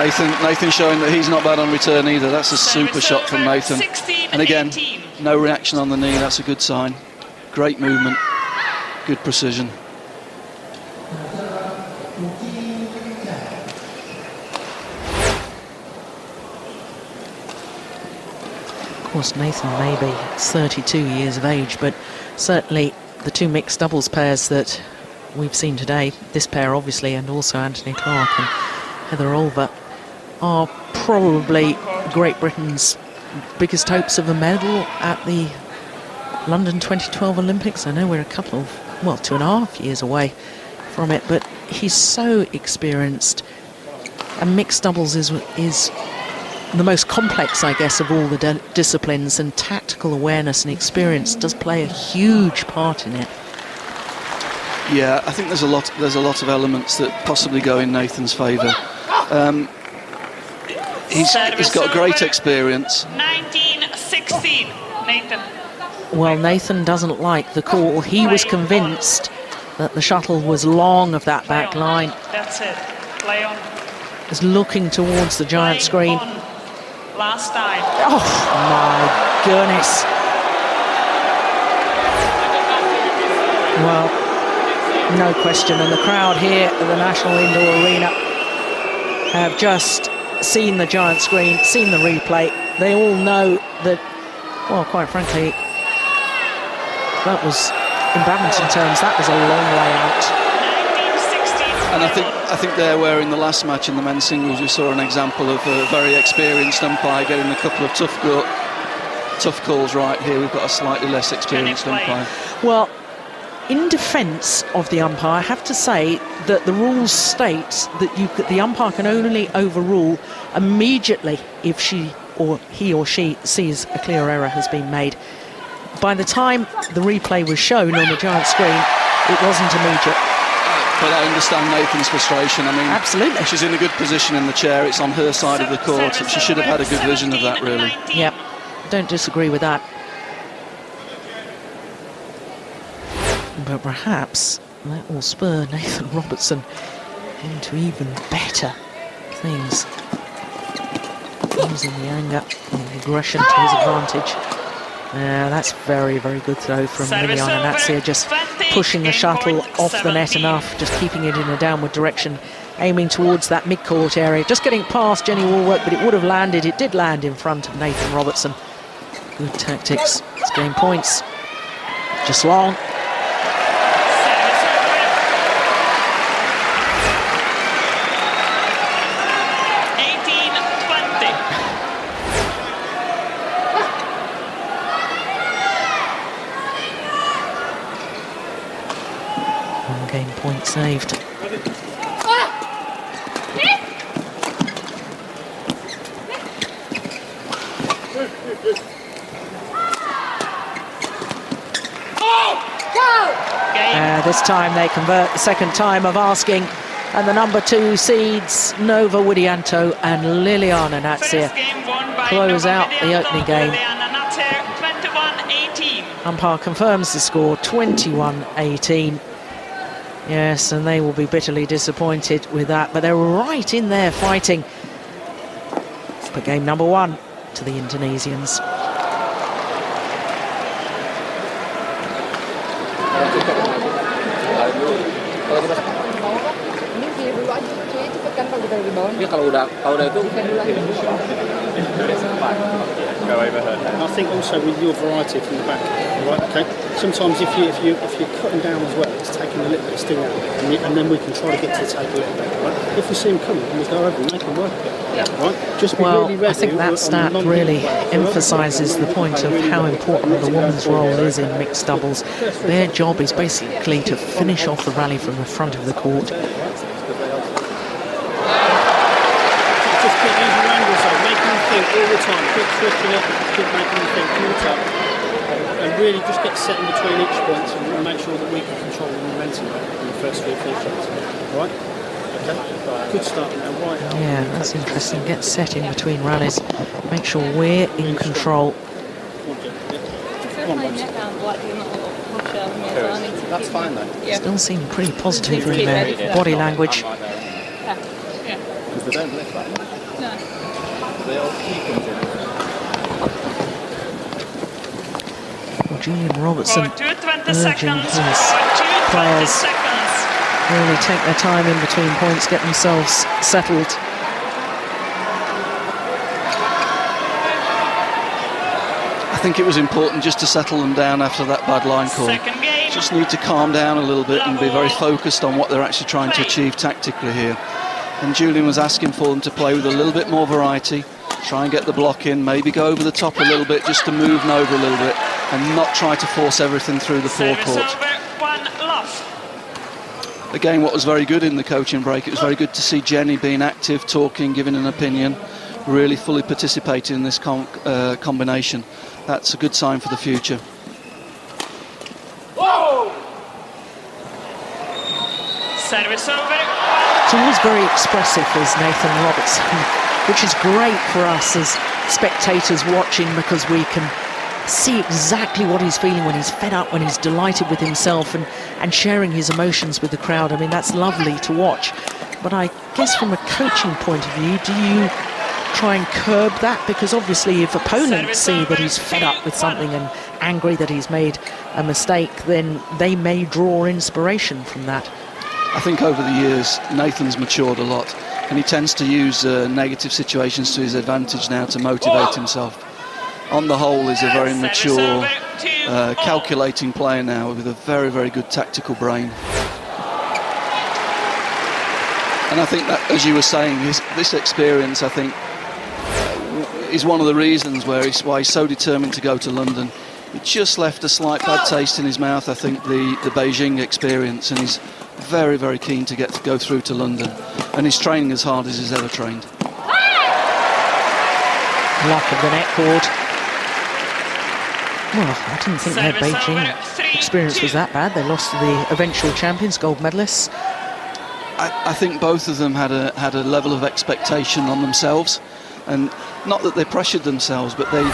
Nathan showing that he's not bad on return either. That's a super shot from Nathan. And again, no reaction on the knee. That's a good sign. Great movement, good precision. Of course, Nathan may be 32 years of age, but certainly the two mixed doubles pairs that we've seen today, this pair obviously, and also Anthony Clark and Heather Olver, are probably Great Britain's biggest hopes of a medal at the London 2012 Olympics. I know we're a couple of, well, 2.5 years away from it, but he's so experienced, and mixed doubles is the most complex, I guess, of all the disciplines, and tactical awareness and experience does play a huge part in it. Yeah, I think there's a lot of elements that possibly go in Nathan's favour. He's got great experience. 19-16, Nathan. Well, Nathan doesn't like the call. He was convinced that the shuttle was long of that back line. That's it. Play on. Is looking towards the giant screen. Last time. Oh my goodness. Well, no question, and the crowd here at the National Indoor Arena have just seen the giant screen, seen the replay. They all know that, well, quite frankly, that was, in badminton terms, that was a long way out. And I think there, where in the last match in the men's singles we saw an example of a very experienced umpire getting a couple of tough calls right. Here we've got a slightly less experienced umpire. Well, in defence of the umpire, I have to say that the rules state that the umpire can only overrule immediately if he or she sees a clear error has been made. By the time the replay was shown on the giant screen, it wasn't immediate. But I understand Nathan's frustration. I mean, absolutely, she's in a good position in the chair. It's on her side of the court, and she should have had a good vision of that, really. Yep, don't disagree with that. But perhaps that will spur Nathan Robertson into even better things. Using the anger and the aggression to his advantage. That's very, very good throw from Lilyana. Natsir just pushing the shuttle off the net enough, just keeping it in a downward direction, aiming towards that mid-court area, just getting past Jenny Wallwork, but it would have landed. It did land in front of Nathan Robertson. Good tactics. It's game points. Just long. Game point saved. This time they convert, the second time of asking, and the number 2 seeds Nova Widianto and Lilyana Natsir close out the opening game. Umpire confirms the score, 21-18. Yes, and they will be bitterly disappointed with that, but they're right in there fighting for game number 1 to the Indonesians. I think also with your variety from the back, right? Okay. Sometimes if you're cutting down as well, it's taking a little bit of sting out, and then we can try to get to the table a little bit. Right? If we see them coming, we go over and make them work. Yeah. Right? Just be really ready. I think that stat really emphasises the point of how important the women's role is in mixed doubles. Their job is basically to finish off the rally from the front of the court. Just keep using your angles, though, making them think all the time. Keep switching up, keep making them think all the time. And really just get set in between each point and make sure that we can control the momentum in the first 3 shots. All right? Okay. Good start now, right? Yeah, that's interesting. Get set in between rallies. Make sure we're in control. That's fine, though. Still seem pretty positive in their body language. Because they don't lift that. No. They all keep them in. Well, Julian Robertson For 2:20 urging seconds. his For 2:20 players seconds. really take their time in between points, get themselves settled. I think it was important just to settle them down after that bad line call. Second game. Just need to calm down a little bit and be very focused on what they're actually trying to achieve tactically here. And Julian was asking for them to play with a little bit more variety, try and get the block in, maybe go over the top a little bit just to move them over a little bit and not try to force everything through the Service forecourt. over, 1 loss. Again, what was very good in the coaching break, it was very good to see Jenny being active, talking, giving an opinion, really fully participating in this combination. That's a good sign for the future. Service over. He's always very expressive, is Nathan Robertson, which is great for us as spectators watching, because we can see exactly what he's feeling when he's fed up, when he's delighted with himself, and sharing his emotions with the crowd. I mean, that's lovely to watch. But I guess from a coaching point of view, do you try and curb that? Because obviously if opponents see that he's fed up with something and angry that he's made a mistake, then they may draw inspiration from that. I think over the years, Nathan's matured a lot, and he tends to use negative situations to his advantage now to motivate himself. On the whole, he's a very mature, calculating player now with a very, very good tactical brain. And I think that, as you were saying, this experience, I think, is one of the reasons why he's so determined to go to London. He just left a slight bad taste in his mouth, I think, the Beijing experience, and he's very, very keen to go through to London. And he's training as hard as he's ever trained. Luck of the net cord. Well, I didn't think their Beijing experience was that bad. They lost to the eventual champions, gold medalists. I think both of them had a level of expectation on themselves, and not that they pressured themselves, but they'd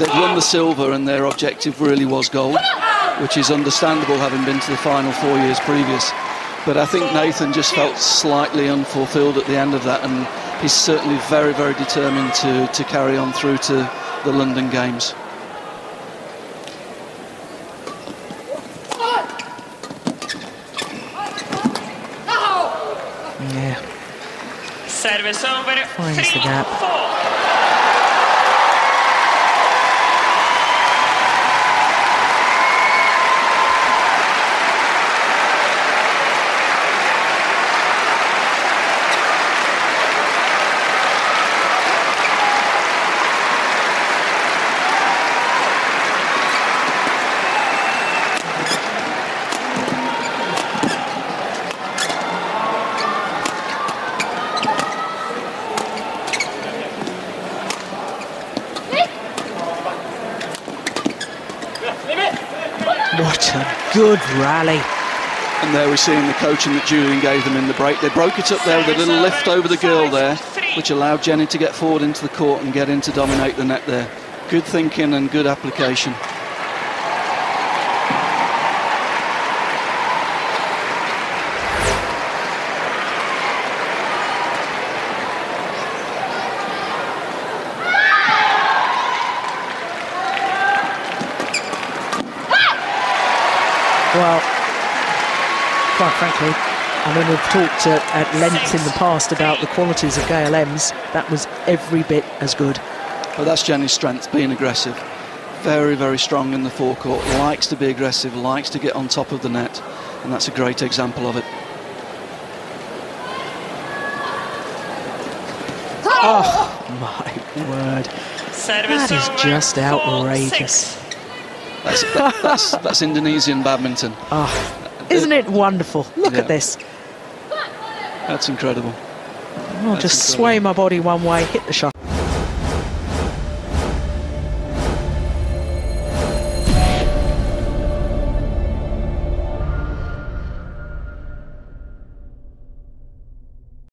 won the silver and their objective really was gold, which is understandable having been to the final 4 years previous. But I think Nathan just felt slightly unfulfilled at the end of that, and he's certainly very, very determined to carry on through to the London Games. Yeah. Service over. Finds the gap. 3-4. What a good rally. And there we're seeing the coaching that Julian gave them in the break. They broke it up there with a little lift over the girl there, which allowed Jenny to get forward into the court and get in to dominate the net there. Good thinking and good application. Well, quite frankly, I mean, we've talked at length in the past about the qualities of Gail Ems. That was every bit as good. Well, that's Jenny's strength, being aggressive. Very, very strong in the forecourt, likes to be aggressive, likes to get on top of the net, and that's a great example of it. Oh, my word. Service That is over. just 4-6. outrageous. That's Indonesian badminton. Oh, isn't it wonderful? Look at this. That's incredible. I'll just sway my body one way, hit the shuttle.